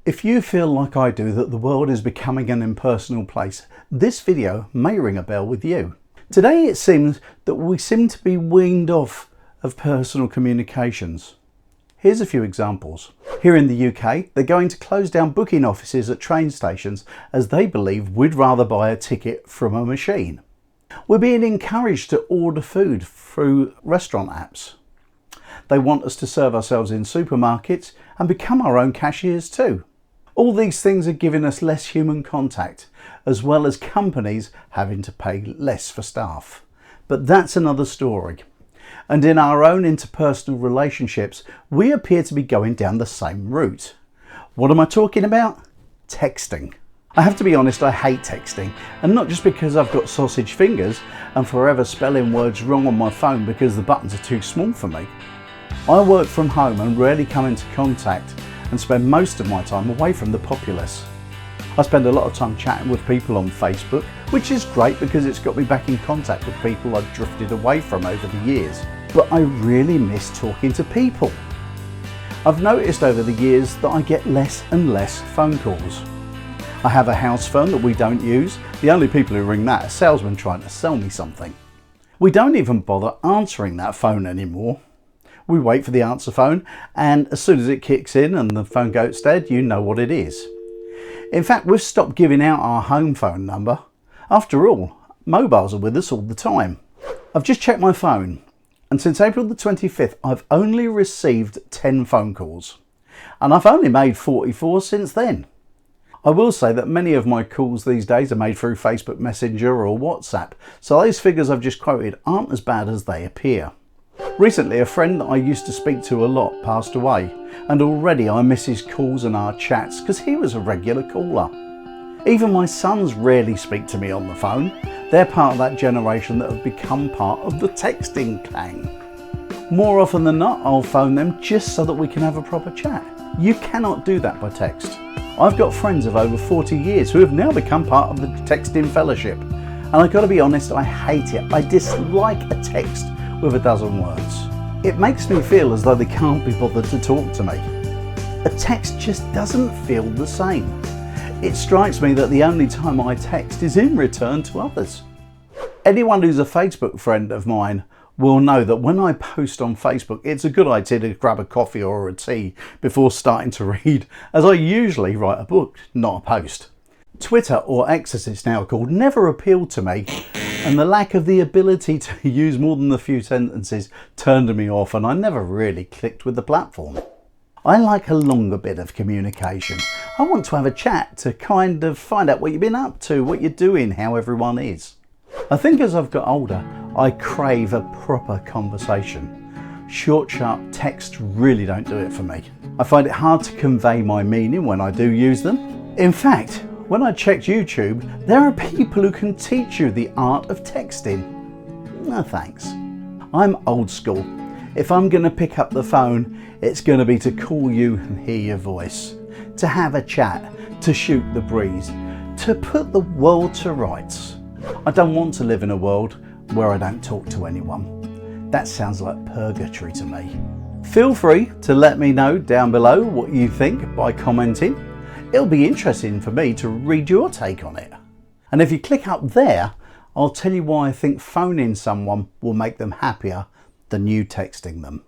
If you feel like I do that the world is becoming an impersonal place, this video may ring a bell with you. Today it seems that we seem to be weaned off of personal communications. Here's a few examples. Here in the UK, they're going to close down booking offices at train stations as they believe we'd rather buy a ticket from a machine. We're being encouraged to order food through restaurant apps. They want us to serve ourselves in supermarkets and become our own cashiers too. All these things are giving us less human contact, as well as companies having to pay less for staff. But that's another story. And in our own interpersonal relationships, we appear to be going down the same route. What am I talking about? Texting. I have to be honest, I hate texting, and not just because I've got sausage fingers and forever spelling words wrong on my phone because the buttons are too small for me. I work from home and rarely come into contact and spend most of my time away from the populace. I spend a lot of time chatting with people on Facebook, which is great because it's got me back in contact with people I've drifted away from over the years. But I really miss talking to people. I've noticed over the years that I get less and less phone calls. I have a house phone that we don't use. The only people who ring that are salesmen trying to sell me something. We don't even bother answering that phone anymore. We wait for the answer phone, and as soon as it kicks in and the phone goes dead, you know what it is. In fact, we've stopped giving out our home phone number. After all, mobiles are with us all the time. I've just checked my phone, and since April the 25th, I've only received 10 phone calls, and I've only made 44 since then. I will say that many of my calls these days are made through Facebook Messenger or WhatsApp, so those figures I've just quoted aren't as bad as they appear. Recently, a friend that I used to speak to a lot passed away, and already I miss his calls and our chats because he was a regular caller. Even my sons rarely speak to me on the phone. They're part of that generation that have become part of the texting clan. More often than not, I'll phone them just so that we can have a proper chat. You cannot do that by text. I've got friends of over 40 years who have now become part of the texting fellowship, and I've got to be honest, I hate it. I dislike a text with a dozen words. It makes me feel as though they can't be bothered to talk to me. A text just doesn't feel the same. It strikes me that the only time I text is in return to others. Anyone who's a Facebook friend of mine will know that when I post on Facebook, it's a good idea to grab a coffee or a tea before starting to read, as I usually write a book, not a post. Twitter, or X as it's now called, never appealed to me, and the lack of the ability to use more than a few sentences turned me off, and I never really clicked with the platform. I like a longer bit of communication. I want to have a chat to kind of find out what you've been up to, what you're doing, how everyone is. I think as I've got older, I crave a proper conversation. Short, sharp texts really don't do it for me. I find it hard to convey my meaning when I do use them. In fact, when I checked YouTube, there are people who can teach you the art of texting. No thanks. I'm old school. If I'm going to pick up the phone, it's going to be to call you and hear your voice, to have a chat, to shoot the breeze, to put the world to rights. I don't want to live in a world where I don't talk to anyone. That sounds like purgatory to me. Feel free to let me know down below what you think by commenting. It'll be interesting for me to read your take on it. And if you click up there, I'll tell you why I think phoning someone will make them happier than you texting them.